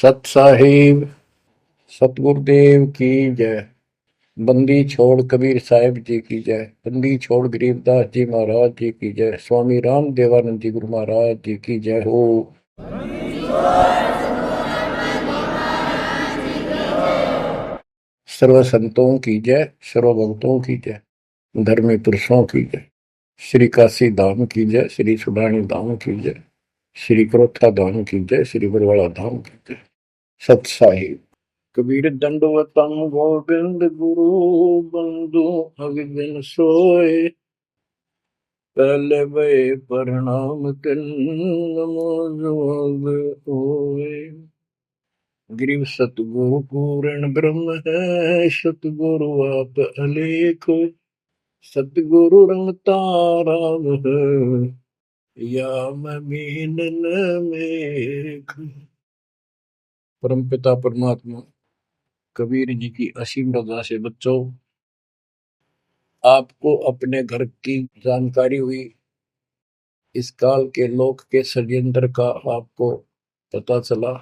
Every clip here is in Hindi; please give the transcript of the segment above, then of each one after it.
सत साहिब सतगुरुदेव की जय। बंदी छोड़ कबीर साहिब जी की जय। बंदी छोड़ गरीबदास जी महाराज जी की जय। स्वामी राम देवानंद जी गुरु महाराज जी की जय हो। सर्व संतों की जय, सर्व भक्तों की जय, धर्मी पुरुषों की जय। श्री काशी धाम की जय, श्री सुडानी धाम की जय, श्री क्रोथा धाम की जय, श्री बरवाड़ा धाम की जय। सत साहिब। कबीर दंडवतम गोविंद गुरु बंधु अगबिन सोए। पहले वे प्रणाम तिन नमो जोग होए। गिरिव सतगुरु पूर्ण ब्रह्म है, सतगुरु आप अलेखो। सतगुरु रंग तारा है, या मैं मीनन मेघ। परमपिता परमात्मा कबीर जी की असीम रजा से बच्चों, आपको अपने घर की जानकारी हुई, इस काल के लोक के षड्यंत्र का आपको पता चला।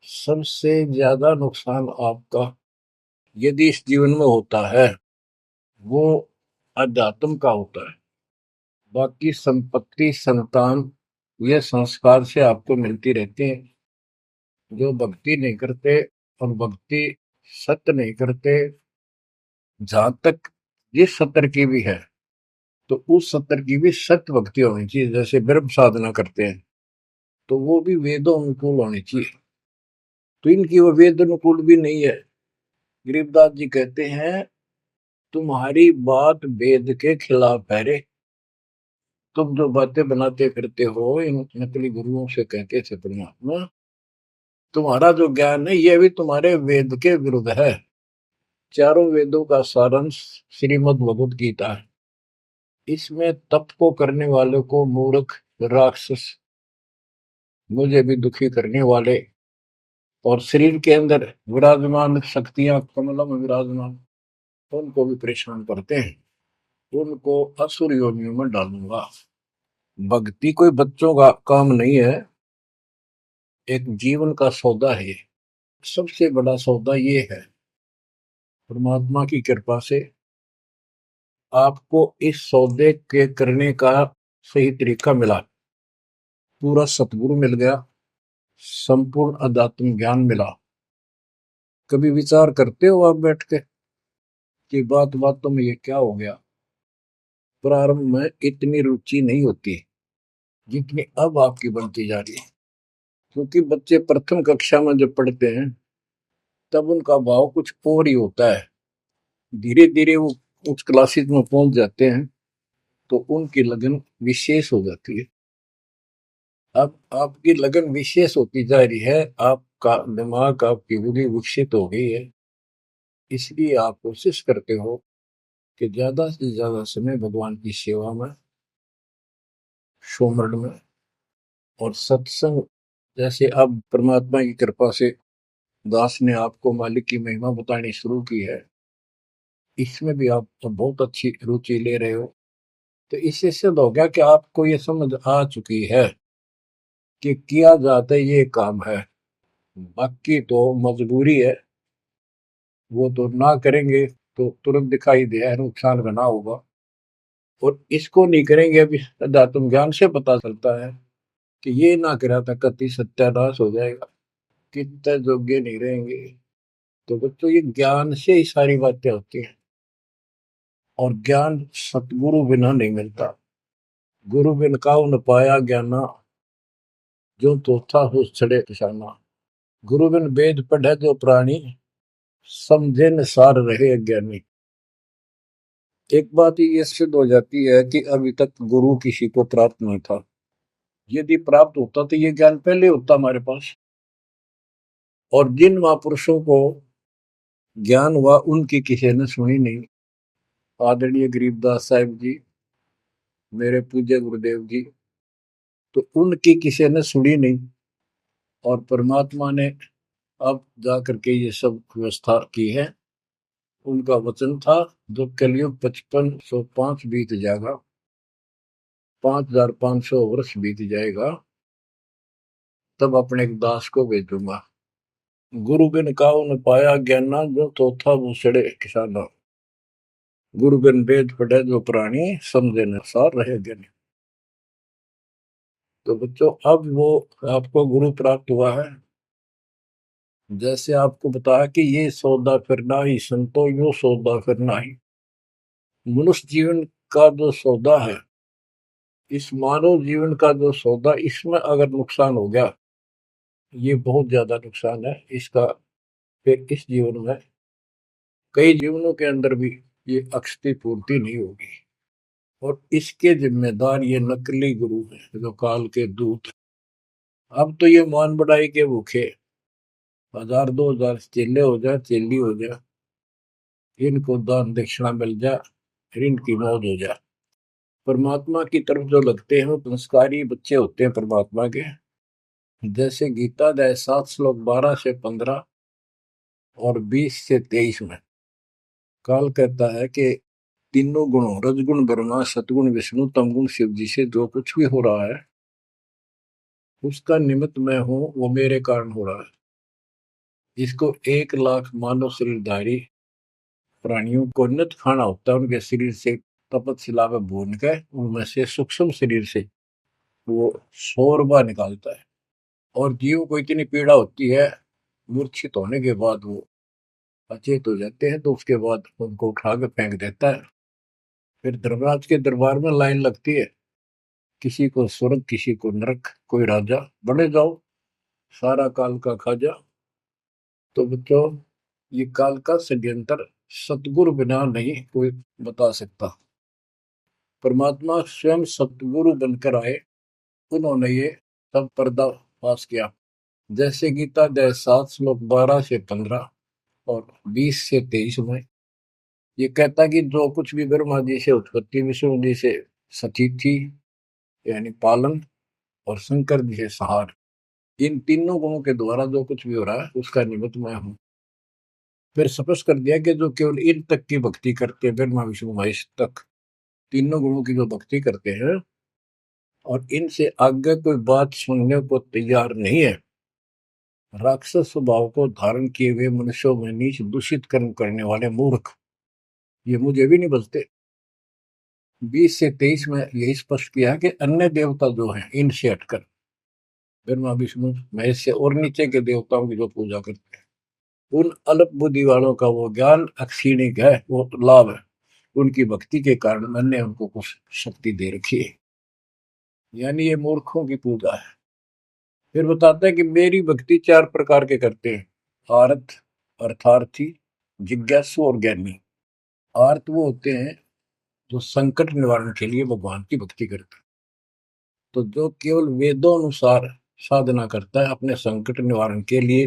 सबसे ज्यादा नुकसान आपका यदि इस जीवन में होता है वो अध्यात्म का होता है। बाकी संपत्ति संतान ये संस्कार से आपको मिलती रहती है। जो भक्ति नहीं करते और भक्ति सत्य नहीं करते, जहां तक जिस सत्र की भी है तो उस सत्र की भी सत्य भक्ति होनी चाहिए। जैसे ब्रह्म साधना करते हैं तो वो भी वेदों अनुकूल होनी चाहिए, तो इनकी वो वेद अनुकूल भी नहीं है। गरीबदास जी कहते हैं तुम्हारी बात वेद के खिलाफ है रे। तुम जो बातें बनाते फिरते हो इन नकली गुरुओं से कहते थे परमात्मा, तुम्हारा जो ज्ञान है ये भी तुम्हारे वेद के विरुद्ध है। चारों वेदों का सारांश श्रीमद् भगवद गीता है। इसमें तप को करने वाले को मूर्ख, राक्षस, मुझे भी दुखी करने वाले और शरीर के अंदर विराजमान शक्तियां कमलों में विराजमान उनको भी परेशान करते हैं, उनको असुर योनियों में डालूंगा। भक्ति कोई बच्चों का काम नहीं है, एक जीवन का सौदा है। सबसे बड़ा सौदा ये है, परमात्मा की कृपा से आपको इस सौदे के करने का सही तरीका मिला। पूरा सतगुरु मिल गया, संपूर्ण अध्यात्म ज्ञान मिला। कभी विचार करते हो आप बैठ के कि बातों में ये क्या हो गया? प्रारंभ में इतनी रुचि नहीं होती जितनी अब आपकी बनती जा रही है, क्योंकि बच्चे प्रथम कक्षा में जब पढ़ते हैं तब उनका भाव कुछ और ही होता है। धीरे धीरे वो उच्च क्लासेस में पहुंच जाते हैं तो उनकी लगन विशेष हो जाती है। अब आपकी लगन विशेष होती जा रही है, आपका दिमाग, आपकी बुद्धि विकसित हो गई है, इसलिए आप कोशिश करते हो कि ज्यादा से ज्यादा समय भगवान की सेवा में, सुमरन में और सत्संग। जैसे अब परमात्मा की कृपा से दास ने आपको मालिक की महिमा बतानी शुरू की है, इसमें भी आप तो बहुत अच्छी रुचि ले रहे हो। तो इससे सिद्ध हो गया कि आपको ये समझ आ चुकी है कि किया जाता ये काम है। बाकी तो मजबूरी है, वो तो ना करेंगे तो तुरंत दिखाई दे नुकसान बना होगा, और इसको नहीं करेंगे अभी अध्यात्म ज्ञान से पता चलता है कि ये ना करा था कति सत्यानाश हो जाएगा, कितने योग्य नहीं रहेंगे। तो बच्चों ये ज्ञान से ही सारी बातें होती हैं, और ज्ञान सतगुरु बिना नहीं मिलता। गुरु बिन काऊ न पाया ज्ञाना, जो तो था हो छड़े किसाना। गुरु बिन वेद पढ़े जो प्राणी, समझे न सार रहे अज्ञानी। एक बात ये सिद्ध हो जाती है कि अभी तक गुरु किसी को प्राप्त नहीं था। यदि प्राप्त होता तो ये ज्ञान पहले होता हमारे पास। और जिन महापुरुषों को ज्ञान हुआ उनकी किसी ने सुनी नहीं। आदरणीय गरीबदास साहिब जी, मेरे पूज्य गुरुदेव जी, तो उनकी किसी ने सुनी नहीं। और परमात्मा ने अब जा करके ये सब व्यवस्था की है। उनका वचन था जब कलयुग 5505 बीत जाएगा, 5500 वर्ष बीत जाएगा, तब अपने एक दास को भेजूंगा। गुरु बिन काहू न पाया ज्ञाना, जो चौथा भूसड़े किसाना। गुरु बिन वेद पढ़े जो प्राणी, समझे न सार रहे ज्ञानी। तो बच्चों, अब वो आपको गुरु प्राप्त हुआ है। जैसे आपको बताया कि ये सौदा फिरना ही संतो, यो सौदा फिरना ही। मनुष्य जीवन का जो सौदा है, इस मानव जीवन का जो सौदा, इसमें अगर नुकसान हो गया, ये बहुत ज्यादा नुकसान है इसका। फिर इस जीवन में, कई जीवनों के अंदर भी ये अक्षति पूर्ति नहीं होगी। और इसके जिम्मेदार ये नकली गुरु हैं, जो काल के दूत। अब तो ये मान बढ़ाई के भूखे, 1000 2000 चेले हो जाए, चेली हो जाए, इनको दान दक्षिणा मिल जाए, इनकी मौज हो जाए। परमात्मा की तरफ जो लगते हैं वो संस्कारी बच्चे होते हैं परमात्मा के। जैसे गीता अध्याय 7 श्लोक 12 से 15 और 20 से 23 में काल कहता है कि तीनों गुणों, रजगुण ब्रह्मा, सतगुण विष्णु, तमगुण शिव जी से जो कुछ भी हो रहा है, उसका निमित्त मैं हूं, वो मेरे कारण हो रहा है। इसको 1 लाख मानव शरीरधारी प्राणियों को नित खाना होता है। उनके शरीर से तपत में भून के, उनमें से सूक्ष्म शरीर से वो शोरबा निकालता है। और जीव को इतनी पीड़ा होती है, मूर्छित होने के बाद वो अचेत हो जाते हैं, तो उसके बाद उनको उठा के फेंक देता है। फिर धर्मराज के दरबार में लाइन लगती है, किसी को स्वर्ग, किसी को नरक, कोई राजा, बने जाओ, सारा काल का खाजा। तो बच्चों, ये काल का षड्यंत्र सतगुरु बिना नहीं कोई बता सकता। परमात्मा स्वयं सतगुरु बनकर आए, उन्होंने ये सब पर्दाफाश किया। जैसे गीता अध्याय 7 श्लोक 12 से 15 और 20 से 23 में ये कहता कि जो कुछ भी ब्रह्मा जी से उत्पत्ति, विष्णु जी से सतीथि यानी पालन, और शंकर जी से संहार, इन तीनों गुणों के द्वारा जो कुछ भी हो रहा है, उसका निमित्त मैं हूं। फिर स्पष्ट कर दिया कि जो केवल इन तक की भक्ति करते हैं, ब्रह्मा विष्णु महेश तक तीनों गुणों की जो भक्ति करते हैं, और इनसे आगे कोई बात सुनने को तैयार नहीं है, राक्षस स्वभाव को धारण किए हुए मनुष्यों में नीच दूषित कर्म करने वाले मूर्ख, ये मुझे भी नहीं बचते। 20 से 23 में यही स्पष्ट किया है कि अन्य देवता जो हैं, इनसे हटकर ब्रह्मा विष्णु महेश से और नीचे के देवताओं की जो पूजा करते हैं, उन अल्प बुद्धि वालों का वो ज्ञान अक्षीणिक है, वो लाभ है। उनकी भक्ति के कारण मैंने उनको कुछ शक्ति दे रखी है, यानी ये मूर्खों की पूजा है। फिर बताते हैं कि मेरी भक्ति 4 प्रकार के करते हैं, आर्त, अर्थार्थी, जिज्ञासु और ज्ञानी। आर्त वो होते हैं जो संकट निवारण के लिए भगवान की भक्ति करते हैं। तो जो केवल वेदों अनुसार साधना करता है, अपने संकट निवारण के लिए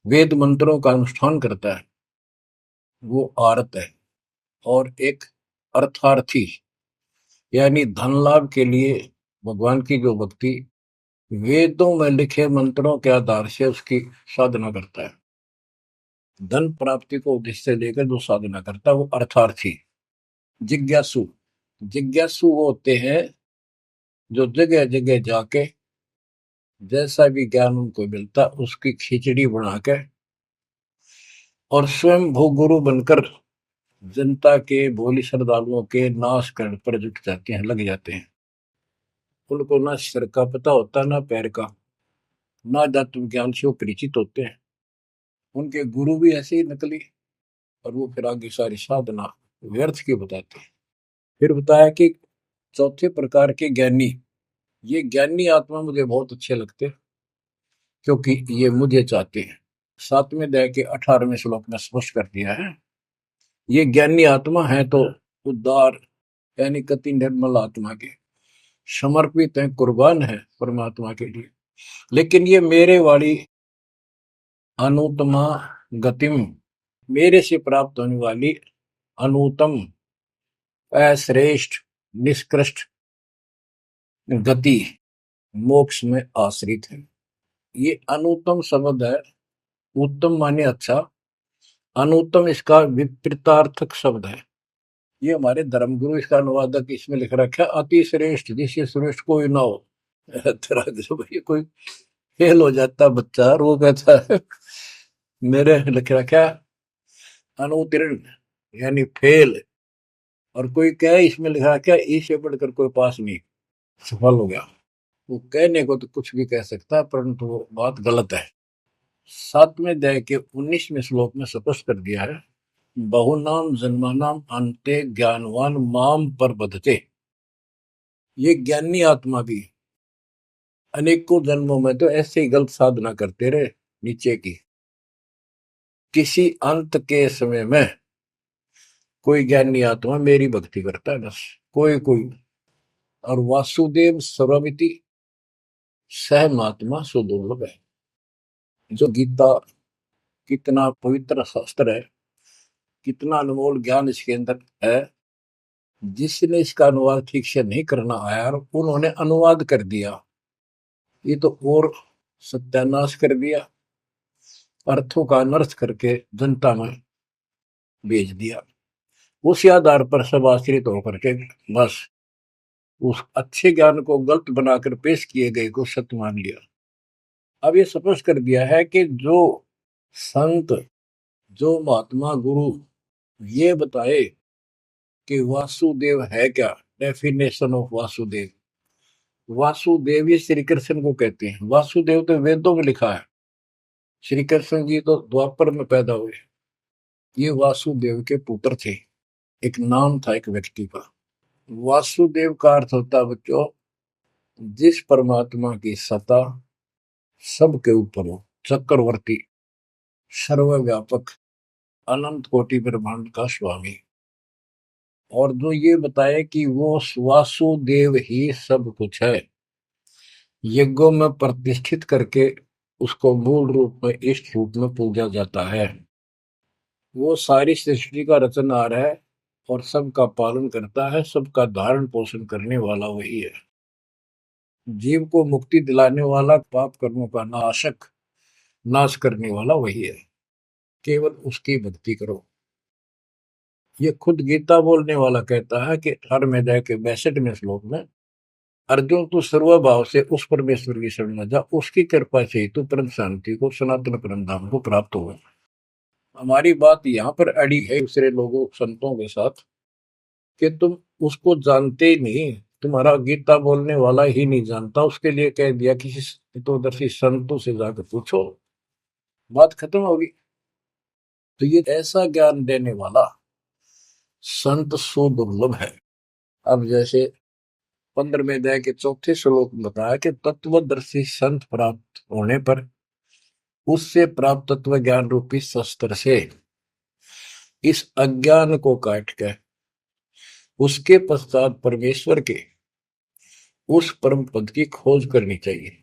वेद मंत्रों का अनुष्ठान करता है, वो आर्त है। और एक अर्थार्थी, यानी धन लाभ के लिए भगवान की जो भक्ति वेदों में लिखे मंत्रों के आधार से उसकी साधना करता है, धन प्राप्ति को उद्देश्य लेकर जो साधना करता है, वो अर्थार्थी। जिज्ञासु, जिज्ञासु वो होते हैं जो जगह जगह जाके जैसा भी ज्ञान उनको मिलता उसकी खिचड़ी बना के और स्वयं भूगुरु बनकर जनता के, भोली श्रद्धालुओं के नाश करने पर जुट जाते हैं, लग जाते हैं। उनको ना सिर का पता होता, ना पैर का, ना तत्व ज्ञान से वो परिचित होते हैं। उनके गुरु भी ऐसे ही नकली, और वो फिर आगे सारी साधना व्यर्थ की बताते हैं। फिर बताया कि चौथे प्रकार के ज्ञानी, ये ज्ञानी आत्मा मुझे बहुत अच्छे लगते हैं, क्योंकि ये मुझे चाहते हैं। 7वें अध्याय के 18वें श्लोक में स्पष्ट कर दिया है, ये ज्ञानी आत्मा है तो उदार, यानी कति निर्मल आत्मा के, समर्पित है, कुर्बान है परमात्मा के लिए। लेकिन ये मेरे वाली अनुत्तमा गतिम, मेरे से प्राप्त होने वाली अनुत्तम, अश्रेष्ठ, निष्कृष्ट गति, मोक्ष में आश्रित है। ये अनुत्तम शब्द है, उत्तम माने अच्छा, अनुत्तम इसका विपरीतार्थक शब्द है। ये हमारे धर्मगुरु इसका अनुवादक इसमें लिख रखा है, अति श्रेष्ठ, जिससे श्रेष्ठ कोई ना हो। तरह भाई कोई फेल हो जाता बच्चा और वो कहता है मेरे लिख रखा अनुत्तीर्ण यानी फेल, और कोई कहे इसमें लिखा क्या इससे बढ़कर कोई पास नहीं, सफल हो गया। वो कहने को तो कुछ भी कह सकता है, परंतु वो बात गलत है। 7वें अध्याय के 19वें श्लोक में स्पष्ट कर दिया है, बहुनाम जन्मानाम अंते ज्ञानवान माम पर बधते। ये ज्ञानी आत्मा भी अनेकों जन्मों में तो ऐसे ही गलत साधना करते रहे नीचे की, किसी अंत के समय में कोई ज्ञानी आत्मा मेरी भक्ति करता है बस, कोई कोई। और वासुदेव सर्वमिति सह महात्मा सुदुर्लभ है। जो गीता कितना पवित्र शास्त्र है, कितना अनमोल ज्ञान इसके अंदर है, जिसने इसका अनुवाद ठीक से नहीं करना आया और उन्होंने अनुवाद कर दिया, ये तो और सत्यानाश कर दिया, अर्थों का अनर्थ करके जनता में भेज दिया। उसी आधार पर सब आश्रित होकर के बस उस अच्छे ज्ञान को गलत बनाकर पेश किए गए को सत्य मान लिया। अब ये स्पष्ट कर दिया है कि जो संत, जो महात्मा गुरु ये बताए कि वासुदेव है क्या, डेफिनेशन ऑफ वासुदेव। वासुदेव ये श्री कृष्ण को कहते हैं। वासुदेव तो वेदों में लिखा है, श्री कृष्ण जी तो द्वापर में पैदा हुए। ये वासुदेव के पुत्र थे, एक नाम था एक व्यक्ति का। वासुदेव का अर्थ होता है बच्चों, जिस परमात्मा की सत्ता सबके ऊपर हो, चक्रवर्ती, सर्वव्यापक, अनंत कोटि ब्रह्मांड का स्वामी। और जो ये बताए कि वो वासुदेव ही सब कुछ है, यज्ञों में प्रतिष्ठित करके उसको मूल रूप में इष्ट रूप में पूजा जाता है। वो सारी सृष्टि का रचनहार है और सबका पालन करता है, सबका धारण पोषण करने वाला वही है। जीव को मुक्ति दिलाने वाला, पाप कर्मों का नाशक, नाश करने वाला वही है। केवल उसकी भक्ति करो। ये खुद गीता बोलने वाला कहता है कि 18 के 62वें श्लोक में, अर्जुन तू सर्वभाव से उस परमेश्वर की शरण में जा, उसकी कृपा से ही तू परम शांति को, सनातन परम धाम को प्राप्त होगा। हमारी बात यहाँ पर अड़ी है दूसरे लोगों संतों के साथ कि तुम उसको जानते ही नहीं, तुम्हारा गीता बोलने वाला ही नहीं जानता, उसके लिए कह दिया किसी हितोदर्शी संतों से जाकर पूछो, बात खत्म होगी। तो ये ऐसा ज्ञान देने वाला संत सुदुर्लभ है। अब जैसे 15वें अध्याय के 4थे श्लोक में बताया कि तत्वदर्शी संत प्राप्त होने पर उससे प्राप्त तत्व ज्ञान रूपी शस्त्र से इस अज्ञान को काट के उसके पश्चात परमेश्वर के उस परम पद की खोज करनी चाहिए,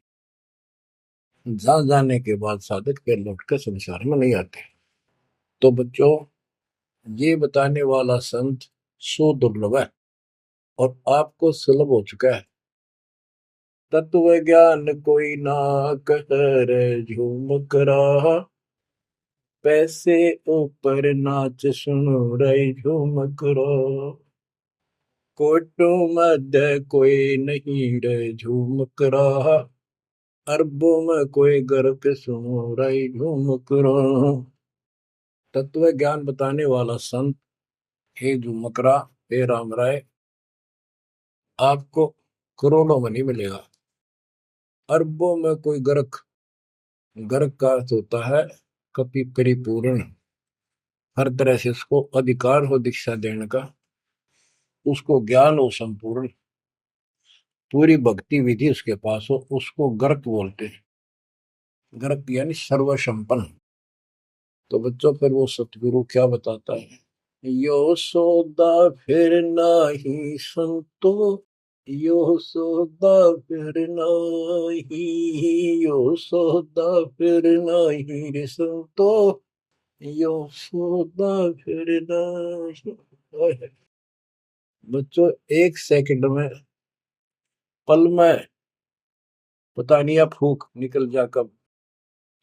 जहां जाने के बाद साधक फिर लौटकर संसार में नहीं आते। तो बच्चों, ये बताने वाला संत सुदुर्लभ है और आपको सुलभ हो चुका है। तत्व ज्ञान कोई ना कर झूम रहा, पैसे ऊपर नाच सुनो रे झूम रहा, कोटो मध्य कोई नहीं रे झूम रहा, अरबों में कोई गर्क सुनो रे झूम रहा। तत्व ज्ञान बताने वाला संत हे झुमकरा, हे राम राय, आपको करोड़ों में नहीं मिलेगा, अरबों में कोई गर्क। गर्क का अर्थ होता है कपि परिपूर्ण, हर तरह से उसको अधिकार हो दीक्षा देने का, उसको ज्ञान हो संपूर्ण, पूरी भक्ति विधि उसके पास हो, उसको गर्क बोलते हैं। गर्क यानी सर्वसंपन्न। तो बच्चों, फिर वो सतगुरु क्या बताता है, यो सौदा फिर नाही संतो, यो सौदा फिर नाही, यो सौदा फिर नाही रे संतो, यो सौदा फिर नाही। बच्चों, एक सेकंड में, पल में पता नहीं आप फूक निकल जा कब,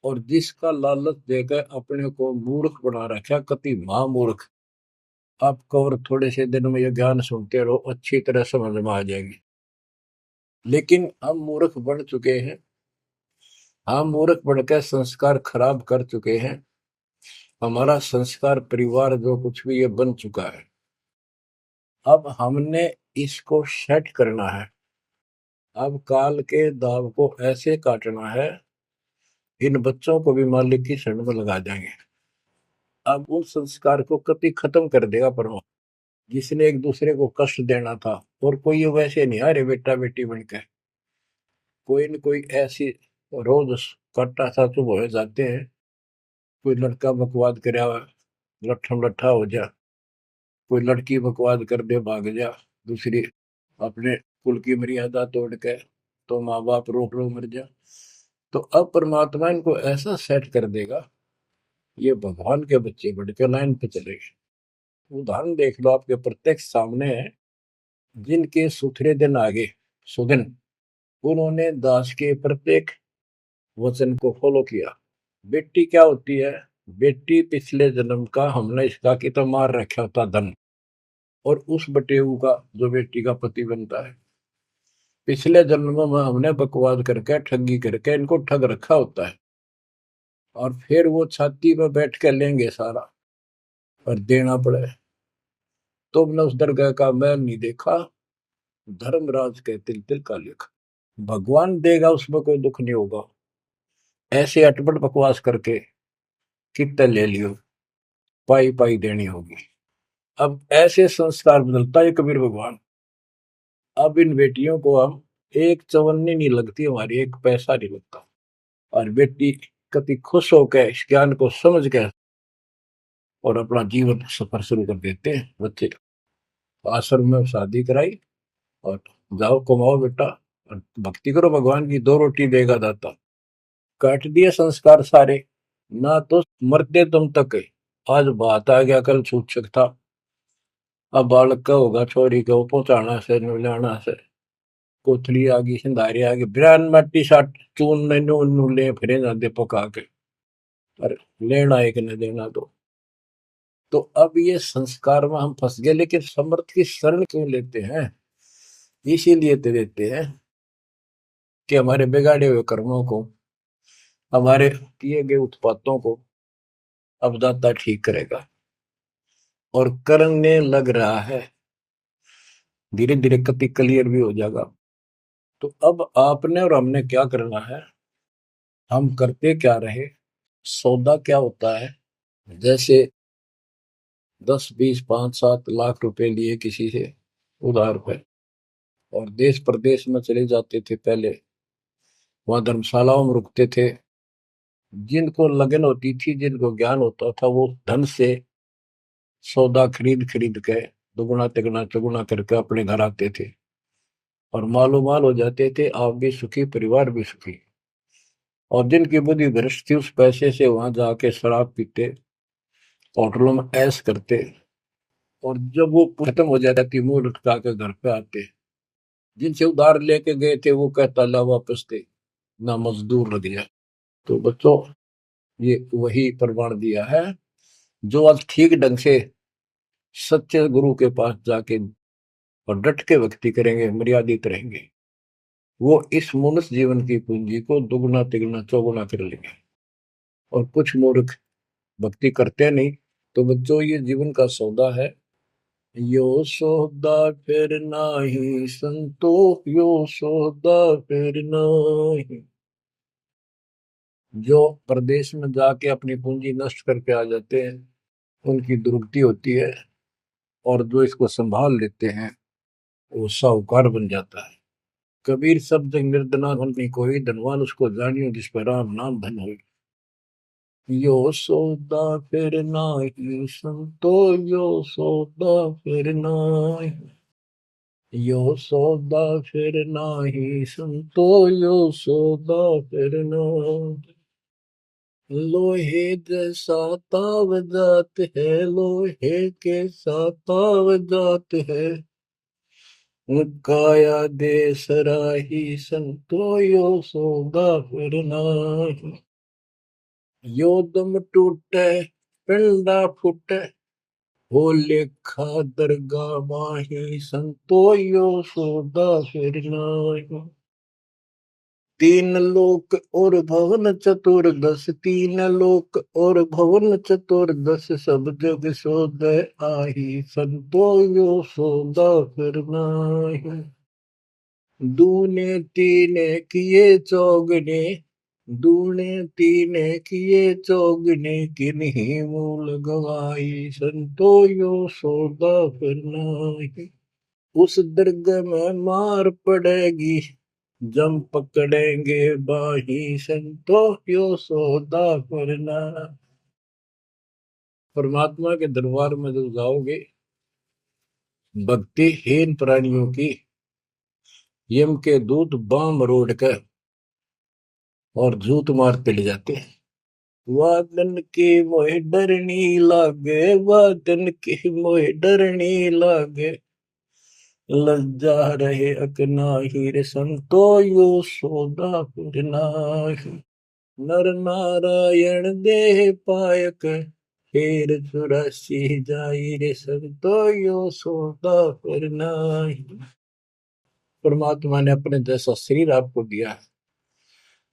और जिसका लालच देकर अपने को मूर्ख बना रखा, कति महामूर्ख। आपको और थोड़े से दिन में ये ज्ञान सुनते रहो, अच्छी तरह समझ में आ जाएगी। लेकिन हम मूर्ख बन चुके हैं, हम मूर्ख बनकर संस्कार खराब कर चुके हैं। हमारा संस्कार परिवार जो कुछ भी ये बन चुका है, अब हमने इसको सेट करना है। अब काल के दाव को ऐसे काटना है, इन बच्चों को भी मालिक की शरण में लगा देंगे। अब उन संस्कार को कति खत्म कर देगा परमात्मा। जिसने एक दूसरे को कष्ट देना था, और कोई ये वैसे नहीं आ रहे बेटा बेटी बन के, कोई न कोई ऐसी रोज कट्टा सा चुप हो जाते हैं। कोई लड़का बकवाद करे, लट्ठम लट्ठा हो जा, कोई लड़की बकवाद कर दे भाग जा, दूसरी अपने कुल की मर्यादा तोड़ के, तो माँ बाप रोक लो मर जा। तो अब परमात्मा इनको ऐसा सेट कर देगा, ये भगवान के बच्चे बढ़ के लाइन पे चलेंगे। उदाहरण देख लो, आपके प्रत्यक्ष सामने है। जिनके सुथरे दिन आगे सुदिन, उन्होंने दास के प्रत्येक वचन को फॉलो किया। बेटी क्या होती है? बेटी पिछले जन्म का हमने इसका की तो मार रखा होता धन, और उस बटेऊ का जो बेटी का पति बनता है, पिछले जन्म में हमने बकवाद करके ठगी करके इनको ठग रखा होता है। और फिर वो छाती में बैठ के लेंगे सारा, और देना पड़े। तुमने उस दरगाह का मैल नहीं देखा, धर्मराज के तिल तिल का लेखा। भगवान देगा, उसमें कोई दुख नहीं होगा। ऐसे अटपट बकवास करके कितने ले लियो, पाई पाई देनी होगी। अब ऐसे संस्कार बदलता है कबीर भगवान। अब इन बेटियों को हम एक चवन्नी नहीं लगती हमारी, एक पैसा नहीं लगता। और बेटी कति खुश होकर इस ज्ञान को समझ के और अपना जीवन सफर शुरू कर देते हैं। बच्चे आश्रम में शादी कराई, और जाओ कमाओ बेटा, और भक्ति करो भगवान की, दो रोटी देगा दाता। काट दिए संस्कार सारे, ना तो मरते तुम तक है। आज बात आ गया, कल छूट था। अब बालक का होगा, छोरी को पहुंचाना से नुलाना से, कोथली आ गई, सिंधारी आ गई, बिरान मट्टी साट चून नू ले फिरे जाते पका के, और लेना एक न देना दो। तो अब ये संस्कार में हम फंस गए। लेकिन समर्थ की शरण क्यों लेते हैं? इसीलिए तो देते हैं कि हमारे बिगाड़े हुए कर्मों को, हमारे किए गए उत्पातों को अब दाता ठीक करेगा। और करने लग रहा है, धीरे धीरे कति क्लियर भी हो जाएगा। तो अब आपने और हमने क्या करना है? हम करते क्या रहे? सौदा क्या होता है? जैसे 10, 20, 5, 7 लाख रुपए लिए किसी से उधार पे, और देश प्रदेश में चले जाते थे पहले, वहां धर्मशालाओं में रुकते थे। जिनको लगन होती थी, जिनको ज्ञान होता था, वो धन से सौदा खरीद खरीद के दुगुना तिगुना चौगुना करके अपने घर आते थे, और मालो माल हो जाते थे। आप भी सुखी, परिवार भी सुखी। और जिनकी बुद्धि भ्रष्ट थी, उस पैसे से वहां जाके शराब पीते, होटलों में ऐश करते, और जब वो खत्म हो जाती थी, मुंह लटका के घर पे आते। जिनसे उधार लेके गए थे, वो कहता ला वापस थे, ना मजदूर लग गया। तो बच्चों, ये वही प्रमाण दिया है। जो आज ठीक ढंग से सच्चे गुरु के पास जाके और डट के भक्ति करेंगे, मर्यादित रहेंगे, वो इस मनुष्य जीवन की पूंजी को दुगुना तिगुना चौगुना कर लेंगे। और कुछ मूर्ख भक्ति करते नहीं। तो बच्चों, ये जीवन का सौदा है। यो सौदा फिर नाही संतो, यो सौदा फिर नाही। जो प्रदेश में जाके अपनी पूंजी नष्ट करके आ जाते हैं, उनकी दुर्गति होती है। और जो इसको संभाल लेते हैं, वो साहूकार बन जाता है। कबीर सब जग निर्धना धन नहीं कोई, धनवान उसको जानियो जिस पर राम नाम धन हो। यो सौदा फिर नाही संतो, यो सौदा फिर नाही। यो सौदा फिर नाही संतो, यो सौदा फिर नाही। लोहे जैसा ताव जात है, लोहे के साथ ताव जात है। काया दे सराही संतो, यो सौदा फिर नाही। यो दम टूटे पिंडा फूटे, हो लेखा दरगाह माही संतो, यो सौदा फिर नाही। तीन लोक और भवन चतुर्दश, तीन लोक और भवन चतुर्दश, सब जग सोदय आही, संतो यो सौदा फिर नाहि। दूने तीने किए चौगने, दूने तीने किए चौगने, किन्हीं मूल गवाई, संतो यो सौदा फिर नाहि। उस दर्ग में मार पड़ेगी, जम पकड़ेंगे बाही, संतो यो सौदा करना। परमात्मा के दरबार में जब जाओगे, भक्तिहीन प्राणियों की यम के दूत बाम रोड कर और जूत मारते ले जाते हैं। वादन की मोह डरनी लागे, वादन की मोह डरनी लागे, लज्जा रहे अकनाही, रे संतो यो सौदा करना। नर नारायण देह पायक, फिर 84 जाई, रे संतो यो सौदा करना। परमात्मा ने अपने जैसा शरीर आपको दिया है,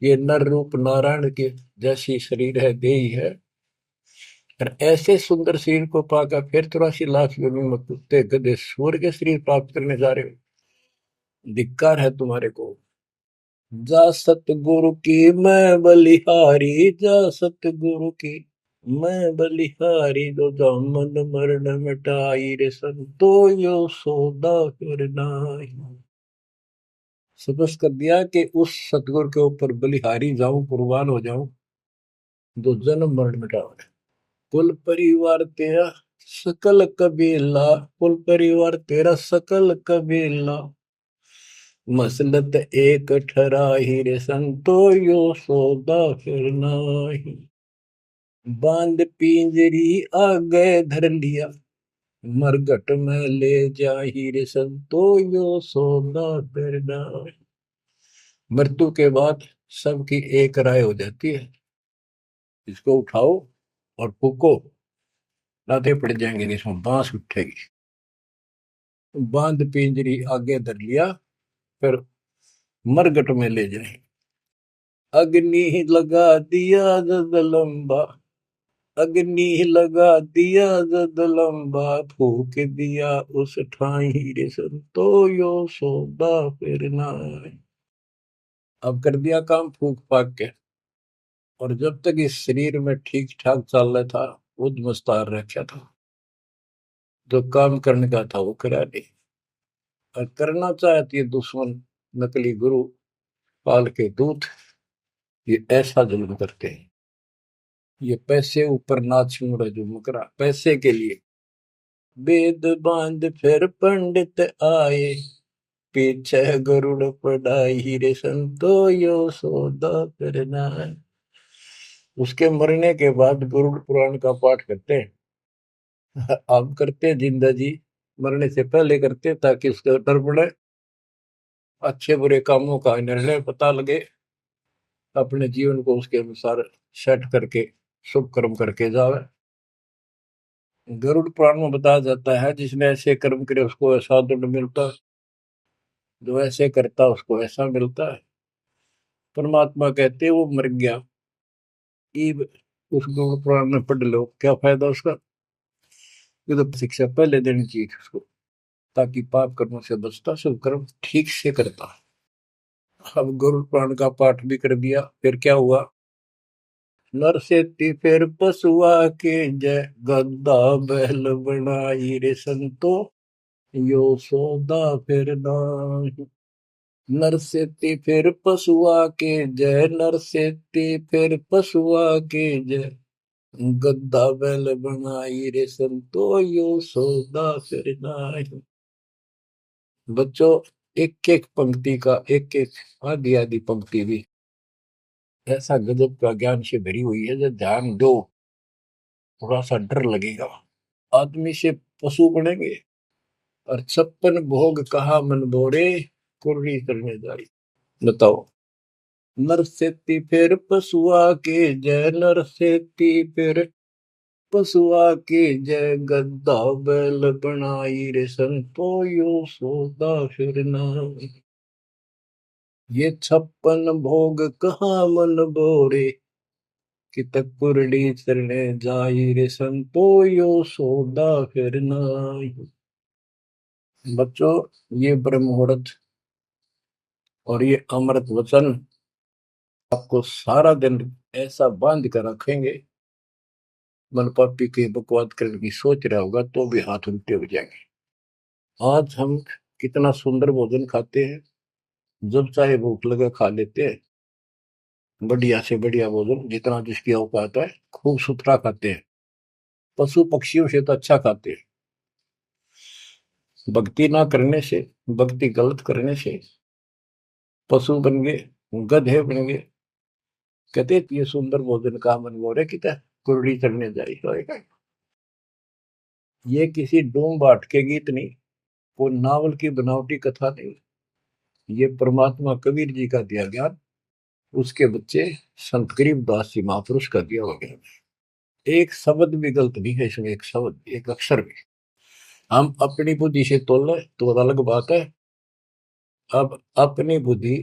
ये नर रूप नारायण के जैसी शरीर है, देही है, और ऐसे सुंदर शरीर को पाकर फिर 84 लाख योनि में कुत्ते गधे सूअर के शरीर प्राप्त करने जा रहे हो। धिक्कार है तुम्हारे को। जा सतगुरु की मैं बलिहारी, जा सतगुरु की मैं बलिहारी, जो जामन मरण मिटाई, रे संतो यो सौदा करना। सपस कर दिया कि उस सतगुरु के ऊपर बलिहारी जाऊं, कुर्बान हो जाऊं, जो जन्म मरण मिटाओ। कुल परिवार तेरा सकल कबीला, कुल परिवार तेरा सकल कबीला, मसलत एक ठराही, रे संतो यो सौदा फिर नाहि। बांध पिंजरी आगे धर लिया, मरघट में ले जाही, रे संतो यो सौदा फिर नाहि। मृत्यु के बाद सबकी एक राय हो जाती है, इसको उठाओ और फूको, लाते पड़ जाएंगे, इसमें बांस उठेगी। बांध पिंजरी आगे धर लिया, फिर मरघट में ले जाए। अग्नि लगा दिया जद लंबा, अग्नि लगा दिया जद लंबा, फूक दिया उस ठाई, रे संतो यो सौदा फिर नाहि। अब कर दिया काम फूक फाक के, और जब तक इस शरीर में ठीक ठाक चल रहा था, उद मुस्तार रखा था, जो काम करने का था वो करा नहीं, और करना चाहती है दुश्मन नकली गुरु काल के दूत, ये ऐसा जुल्म करते हैं। ये पैसे ऊपर नाच मुड़ा जो मुकरा पैसे के लिए। वेद बांध फिर पंडित आए, पीछे गरुड़ पढ़ाई, रे संतो यो सौदा करना। उसके मरने के बाद गरुड़ पुराण का पाठ करते हैं। आप करते हैं जिंदा जी, मरने से पहले करते ताकि उसका डर पड़े, अच्छे बुरे कामों का निर्णय पता लगे, अपने जीवन को उसके अनुसार सेट करके शुभ कर्म करके जावे। गरुड़ पुराण में बताया जाता है, जिसने ऐसे कर्म करे उसको ऐसा दंड मिलता है, जो ऐसे करता उसको ऐसा मिलता है। परमात्मा कहते वो मर गया, ईब उस गरुड़ पुराण में पढ़ लो, क्या फायदा उसका। ये तो शिक्षा पहले देनी चाहिए उसको, ताकि पाप कर्मों से बचता, शुभ कर्म ठीक से करता। अब गरुड़ पुराण का पाठ भी कर दिया, फिर क्या हुआ। नर से फिर पशुआ के जय, गद्दा बैल बनाई, रे संतो यो सौदा फिर नाहि। नर से फिर पशुआ के जय, नर से फिर पशुआ के जय, गद्दा बैल बनाई, रे संतो यो सौदा फिर नाहि। बच्चों, एक एक पंक्ति का एक एक आधी आधी पंक्ति भी ऐसा गजब का ज्ञान से भरी हुई है, जो ध्यान दो थोड़ा सा डर लगेगा। आदमी से पशु बनेंगे, और 56 भोग कहा मन बोरे, कुर्री करने जारी। बताओ। नर सेती फिर पशुआ के जय, नर सेती फिर पशुआ के जय, गद्दा बैल बनाई, रे संतो यो सौदा फिर नाहि। ये 56 भोग कहाँ मन बोरे, कि तक कुरडी चरणे जाई रे संतो यो सौदा फिर नाई। बच्चों, ये ब्रह्म मुहूर्त और ये अमृत वचन आपको सारा दिन ऐसा बांध कर रखेंगे, मन पापी के बकवाद करने की सोच रहा होगा तो भी हाथ उल्टे हो जाएंगे। आज हम कितना सुंदर भोजन खाते हैं, जब चाहे भूख लगे खा लेते हैं, बढ़िया से बढ़िया भोजन जितना जिसकी औकात है, खूब सुथरा खाते हैं, पशु पक्षियों से तो अच्छा खाते हैं। भक्ति ना करने से, भक्ति गलत करने से पशु बन गए, गधे बन गए। कहते ये सुंदर भोजन का मन गोरे कि कुरड़ी चढ़ने जाए होएगा। ये किसी डोम बाट के गीत नहीं, कोई नावल की बनावटी कथा नहीं, ये परमात्मा कबीर जी का दिया ज्ञान, उसके बच्चे संत गरीबदास जी महापुरुष का दिया हुआ ज्ञान। एक शब्द भी गलत नहीं है इसमें, एक शब्द एक अक्षर भी। हम अपनी बुद्धि से तोल तो अलग बात है। अब अपनी बुद्धि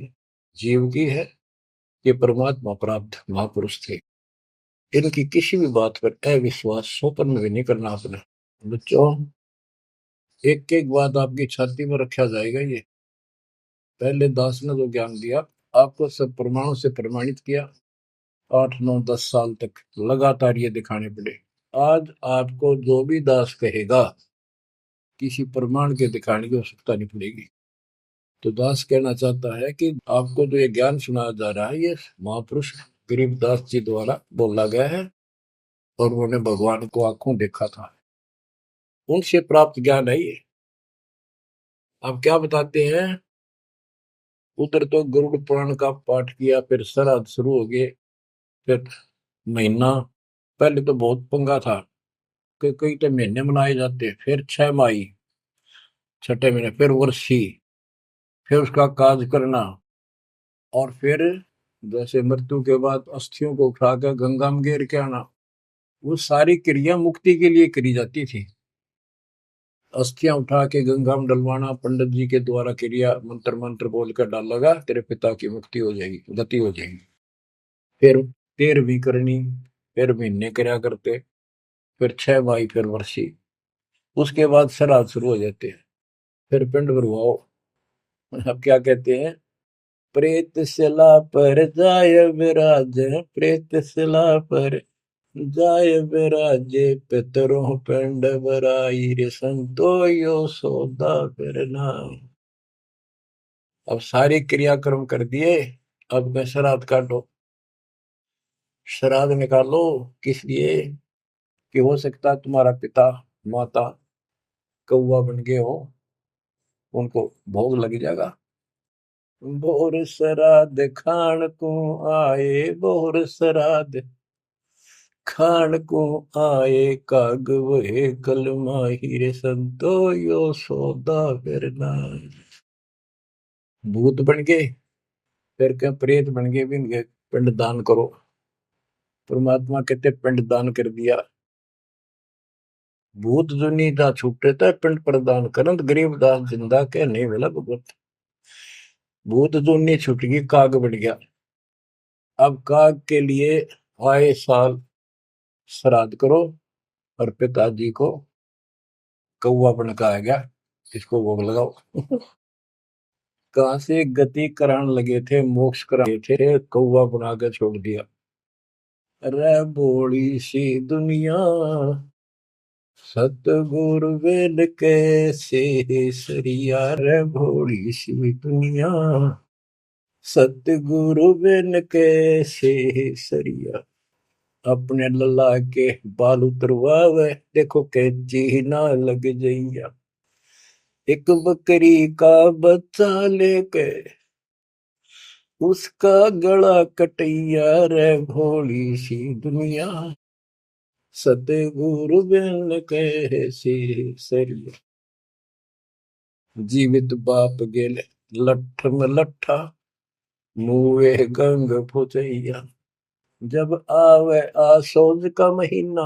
जीव की है, ये परमात्मा प्राप्त महापुरुष थे, इनकी किसी भी बात पर अविश्वास स्वप्न में भी नहीं करना अपने। बच्चों, एक एक बात आपकी छाती में रखा जाएगा। ये पहले दास ने जो ज्ञान दिया, आपको सब प्रमाणों से प्रमाणित किया, 8 9 10 साल तक लगातार ये दिखाने पड़े। आज आपको जो भी दास कहेगा, किसी प्रमाण के दिखाने की आवश्यकता नहीं पड़ेगी। तो दास कहना चाहता है कि आपको जो ये ज्ञान सुनाया जा रहा है, ये महापुरुष गरीबदास जी द्वारा बोला गया है, और उन्होंने भगवान को आंखों देखा था, उनसे प्राप्त ज्ञान है ये। अब क्या बताते हैं, उधर तो गरुड़ पुराण का पाठ किया, फिर श्राद्ध शुरू हो गए, फिर महीना, पहले तो बहुत पंगा था कि कई तो महीने मनाए जाते, फिर 6 माही, छठे महीने, फिर वर्षी, फिर उसका काज करना, और फिर जैसे मृत्यु के बाद अस्थियों को उठाकर गंगा में गिर के आना। वो सारी क्रिया मुक्ति के लिए करी जाती थी। अस्थियां उठा के गंगा में डलवाना, पंडित जी के द्वारा क्रिया मंत्र मंत्र बोलकर डालेगा, तेरे पिता की मुक्ति हो जाएगी, गति हो जाएगी। फिर 13वीं करनी, फिर महीने कर्या करते, फिर 6 माही, फिर वर्षी, उसके बाद श्राद्ध शुरू हो जाते हैं, फिर पिंड भरवाओ। अब क्या कहते हैं, प्रेत शिला पर जाय विराज, प्रेत शिला पर जाय विराजे, पितरों पिंड भराई रे संतो यो सौदा फिर नाई। अब सारे क्रियाक्रम कर दिए, अब मैं श्राद्ध काटो। श्राद्ध निकालो किस लिए, कि हो सकता है तुम्हारा पिता माता कौवा बन गए हो, उनको भोग लग जाएगा। बोर श्राद्ध खान को आए, बोर श्राद्ध खान को आए, काग वहे कल माहिर संतो यो सौदा फिर नाई। भूत बन गए, फिर क्या प्रेत बन गए, भी इनके पिंड दान करो। परमात्मा कहते पिंड दान कर दिया, भूत जुनी दा छूटे था पिंड प्रदान करंत, गरीबदास जिंदा के नहीं मिला भगवत। भूत जुनी छूट गई, काग बन गया। अब काग के लिए आए साल श्राद्ध करो, और पिताजी को कौवा बन का आ गया, इसको भोग लगाओ। कहां से गति कराने लगे थे, मोक्ष कराने थे, कौवा बना के छोड़ दिया। रे भोली सी दुनिया, सतगुरु वेद कैसे सरिया, रे भोली सी दुनिया, सतगुरु वेद कैसे सरिया। अपने लल्ला के बाल उतरवावे, देखो कैची ना लग जइया। एक बकरी का बच्चा लेके उसका गला कटैया, रे भोली सी दुनिया, सतगुरु बिन कैसे सरिया। जीवित बाप गेले लठ में लठा, मुए गंग फुचैया। जब आवे आसोज का महीना,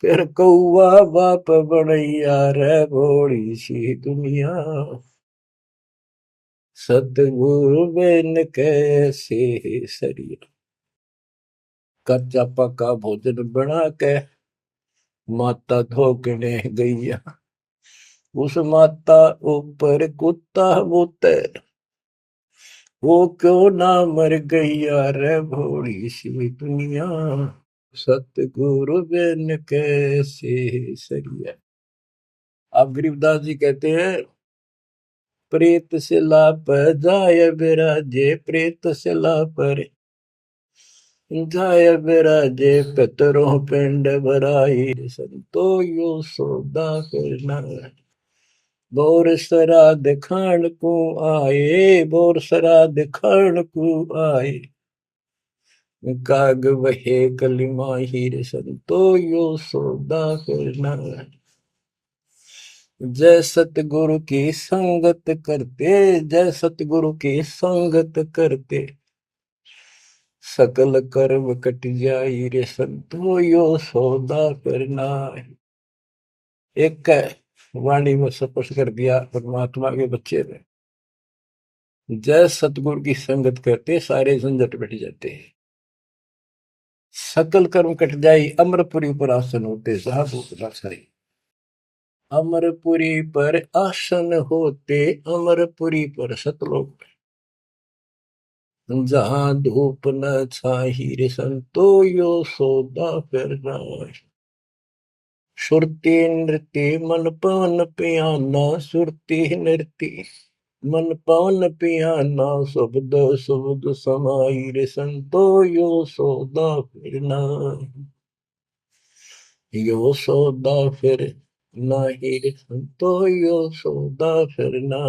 फिर कौआ बाप बनैया, रे भोली सी दुनिया, सतगुरु बिन कैसे सरिया। कच्चा पका भोजन बना के माता धोकने गैया, उस माता ऊपर कुत्ता बोते, वो क्यों ना मर गैया रे भोली सी दुनिया। सतगुरु बिन कैसे सरिया। अब गरीबदास जी कहते हैं, प्रेत शिला पर जाय बिराजे, प्रेत शिला पर जाय बिराजे, पितरों पिंड भराई, संतो यो सौदा करना। बोर श्राद्ध खान को आए, बोर श्राद्ध खान को आए, काग वहे कलिमा हीर, संतो यो सौदा करना। जय सतगुरु की संगत करते, जय सतगुरु की संगत करते, सकल कर्म कट जाई रे संतो यो सौदा करना। एक वाणी में स्पष्ट कर दिया परमात्मा के बच्चे ने, जय सतगुरु की संगत करते सारे झंझट मिट जाते हैं, सकल कर्म कट जाई, अमरपुरी पर आसन होते साहब। अमरपुरी पर आसन होते, अमरपुरी पर सतलोक, जहां धूप न छाही रे संतो यो सौदा करना। सुरती नृत्य मन पवन पियाना, सुरती नृत्य मन पवन पियाना, शब्द शब्द समाई रे संतो यो सौदा फिरना। यो सौदा फिर नाही रे संतो यो सौदा फिरना।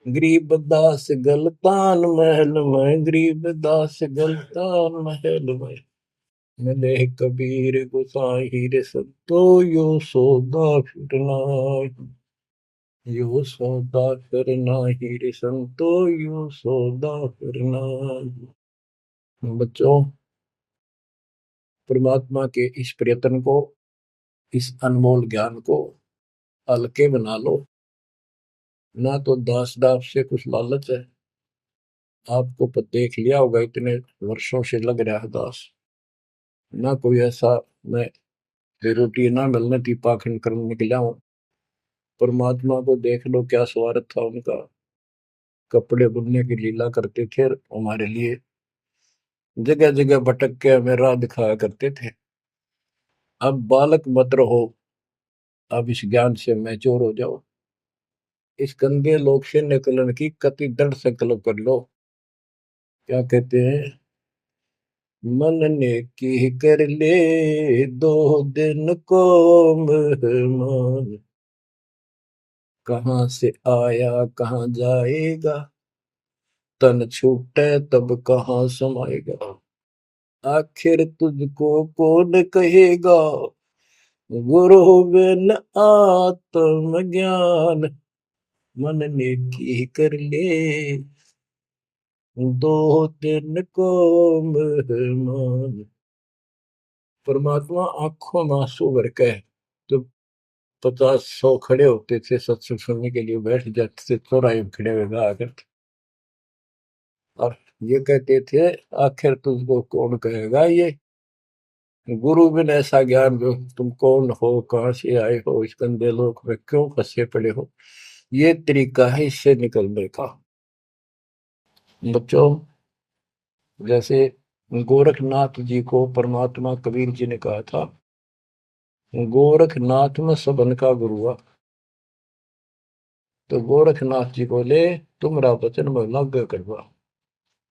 गरीबदास गलतान महल में, गरीबदास गलतान महल में, मिले कबीर गुसाई रे संतो यो सौदा फिरना। यो सौदा फिरना ही रे संतो यो सौदा फिरना। बच्चों, परमात्मा के इस प्रयत्न को, इस अनमोल ज्ञान को हल्के बना लो। ना तो दास दास से कुछ लालच है, आपको देख लिया होगा इतने वर्षों से लग रहा है दास, ना कोई ऐसा मैं रोटी ना मिलने थी पाखंड करने निकला हूं। परमात्मा को देख लो क्या स्वार्थ था उनका, कपड़े बुनने की लीला करते थे हमारे लिए, जगह जगह भटक के हमें राह दिखाया करते थे। अब बालक मत रहो, अब इस ज्ञान से मैच्योर हो जाओ, इस गंदे लोक से निकलने की कति दृढ़ संकल्प कर लो। क्या कहते हैं, मन ने की कर ले 2 दिन को मेहमान, कहाँ से आया कहाँ जाएगा, तन छूटे तब कहाँ समाएगा। आखिर तुझको कौन कहेगा, गुरु बिन आत्म ज्ञान, मन ने की कर ले 2 दिन को मेहमान। परमात्मा आंखों में आंसू भर के तो 50-100 खड़े होते थे सत्संग सुनने के लिए, बैठ जाते थे चौराहे में खड़े हुए आकर, और ये कहते थे आखिर तुझको कौन कहेगा, ये गुरु बिन ऐसा ज्ञान जो तुम कौन हो, कहाँ से आए हो, इस गंदे लोक में क्यों फंसे पड़े हो, ये तरीका है इससे निकलने का। बच्चों, जैसे गोरखनाथ जी को परमात्मा कबीर जी ने कहा था, गोरखनाथ में सबन का गुरु हुआ, तो गोरखनाथ जी बोले तुम्हारा वचन में लग करवा,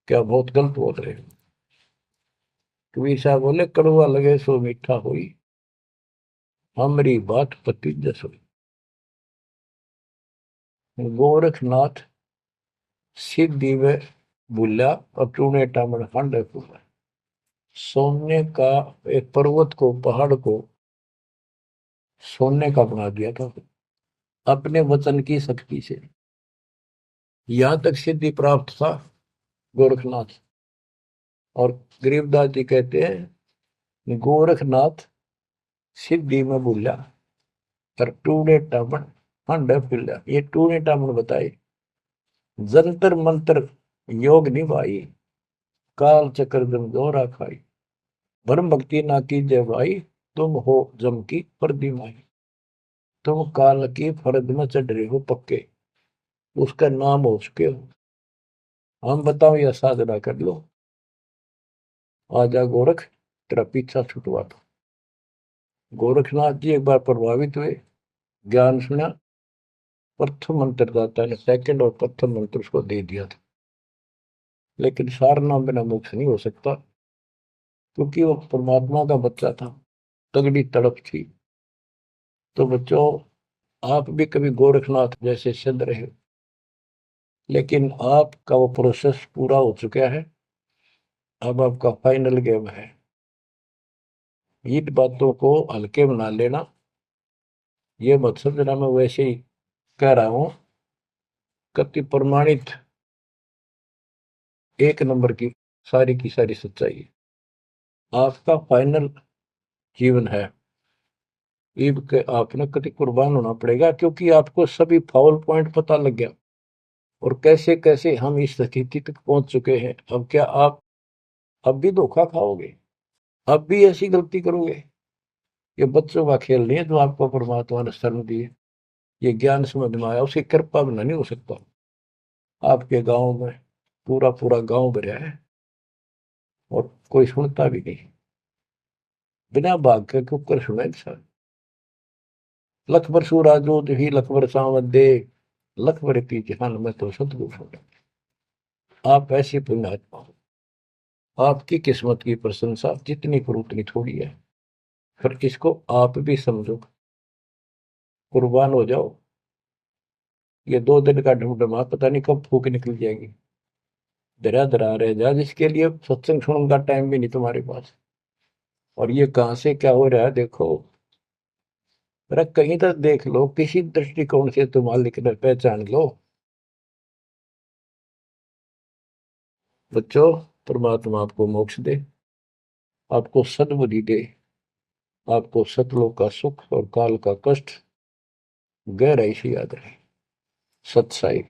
क्या बहुत गलत बोल रहे हो। कबीर साहब बोले कड़वा लगे सो मीठा हुई, हमारी बात पति जस हुई। गोरखनाथ सिद्धि में भूला और टूने टामन खंड फूला, सोने का एक पर्वत को, पहाड़ को सोने का बना दिया था अपने वचन की शक्ति से। यहां तक सिद्धि प्राप्त था गोरखनाथ। और गरीबदास जी कहते हैं गोरखनाथ सिद्धि में भूला और टूने टामन खंड फूला। ये टूने टामन बताए जंतर मंत्र योग निभाई, काल चक्र जम जोरा खाई, भरम भक्ति ना कीजिए भाई, तुम हो जम की फर्दी माई। तुम काल की फर्द में चढ़ रहे हो पक्के, उसका नाम हो चुके हो। हम बताओ या साधना कर लो, आजा गोरख तेरा पीछा छुटवा दो। गोरखनाथ जी एक बार प्रभावित हुए, ज्ञान सुना, प्रथम मंत्र दाता ने सेकंड और प्रथम मंत्र उसको दे दिया था। लेकिन सार नाम बिना मोक्ष नहीं हो सकता, क्योंकि वो परमात्मा का बच्चा था, तगड़ी तड़प थी। तो बच्चों, आप भी कभी गोरखनाथ जैसे सिद्ध रहे, लेकिन आपका वो प्रोसेस पूरा हो चुका है। अब आपका फाइनल गेम है। इन बातों को हल्के में ना लेना, ये मत समझना मैं वैसे ही कह रहा हूं। कति प्रमाणित एक नंबर की सारी सच्चाई है। आपका फाइनल जीवन है, ईब के आपने कति कुर्बान होना पड़ेगा, क्योंकि आपको सभी फाउल पॉइंट पता लग गया और कैसे कैसे हम इस स्थिति तक पहुंच चुके हैं। अब क्या आप अब भी धोखा खाओगे? अब भी ऐसी गलती करोगे? ये बच्चों का खेल नहीं है जो आपको परमात्मा ने शरण दी है। ये ज्ञान समझ में आया, उसकी कृपा बिना नहीं हो सकता। आपके गांव में पूरा पूरा गांव भरा है और कोई सुनता भी नहीं, बिना भाग के कुकर सुना इंसान। लख बर सूरा जो ही लख बर सावत दे, लख बर की जहान में तो सतगुरु सुना। आप ऐसी पुण्यात्मा हो, आपकी किस्मत की प्रशंसा जितनी करूं उतनी थोड़ी है। फिर इसको आप भी समझो, कुर्बान हो जाओ। ये 2 दिन का ढूंढमा पता नहीं कब फूक निकल जाएगी। धरा धरा रह जा, जिसके लिए सत्संग सुनने का टाइम भी नहीं तुम्हारे पास। और ये कहां से क्या हो रहा है देखो, जरा कहीं तक देख लो, किसी दृष्टिकोण से तुम मालिक ने पहचान लो। बच्चों, परमात्मा आपको मोक्ष दे, आपको सद्बुद्धि दे, आपको सतलोक का सुख और काल का कष्ट गहराई से याद रहे। सत्साई।